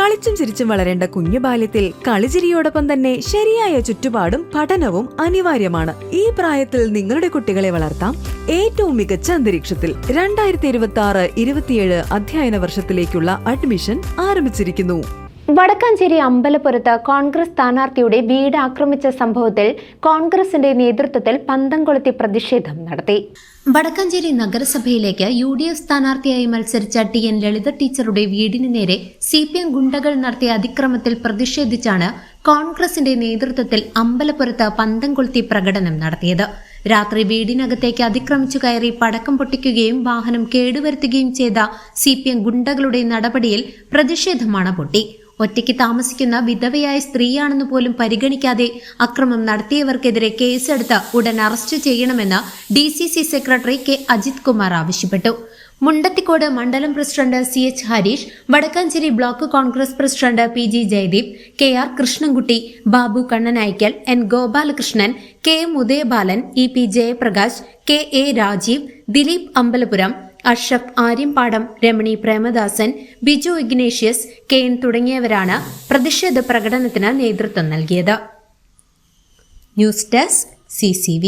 കളിച്ചും ചിരിച്ചും വളരേണ്ട കുഞ്ഞു ബാല്യത്തിൽ കളിചിരിയോടൊപ്പം തന്നെ ശരിയായ ചുറ്റുപാടും പഠനവും അനിവാര്യമാണ്. ഈ പ്രായത്തിൽ നിങ്ങളുടെ കുട്ടികളെ വളർത്താം ഏറ്റവും മികച്ച അന്തരീക്ഷത്തിൽ. 2026-27 അധ്യയന വർഷത്തിലേക്കുള്ള അഡ്മിഷൻ ആരംഭിച്ചിരിക്കുന്നു. വടക്കാഞ്ചേരി അമ്പലപ്പുറത്ത് കോൺഗ്രസ് സ്ഥാനാർത്ഥിയുടെ വീട് ആക്രമിച്ച സംഭവത്തിൽ കോൺഗ്രസിന്റെ നേതൃത്വത്തിൽ പന്തം കൊളുത്തി പ്രതിഷേധം നടത്തി. വടക്കാഞ്ചേരി നഗരസഭയിലേക്ക് UDF സ്ഥാനാർത്ഥിയായി മത്സരിച്ച TN ലളിത ടീച്ചറുടെ വീടിന് നേരെ CPM ഗുണ്ടകൾ നടത്തിയ അതിക്രമത്തിൽ പ്രതിഷേധിച്ചാണ് കോൺഗ്രസിന്റെ നേതൃത്വത്തിൽ അമ്പലപ്പുറത്ത് പന്തം കൊളുത്തി പ്രകടനം നടത്തിയത്. രാത്രി വീടിനകത്തേക്ക് അതിക്രമിച്ചു കയറി പടക്കം പൊട്ടിക്കുകയും വാഹനം കേടുവരുത്തുകയും ചെയ്ത CPM ഗുണ്ടകളുടെ നടപടിയിൽ പ്രതിഷേധമാണ് പൊട്ടി. ഒറ്റയ്ക്ക് താമസിക്കുന്ന വിധവയായ സ്ത്രീയാണെന്ന് പോലും പരിഗണിക്കാതെ അക്രമം നടത്തിയവർക്കെതിരെ കേസെടുത്ത് ഉടൻ അറസ്റ്റ് ചെയ്യണമെന്ന് DCC secretary K. Ajith Kumar ആവശ്യപ്പെട്ടു. മുണ്ടത്തിക്കോട് മണ്ഡലം president CH Harish, Wadakkanchery block Congress president PG Jayadeep, KR Krishnankutty, Babu Kannanaikkal, N. Gopalakrishnan, KM Udayabalan, EP Jayaprakash, KA Rajeev, Dileep Ambalapuram, Ashraf Aryampadam, Ramani Premadasan, Biju Ignatius, KN തുടങ്ങിയവരാണ് പ്രതിഷേധ പ്രകടനത്തിന് നേതൃത്വം നൽകിയത്. News desk CCV.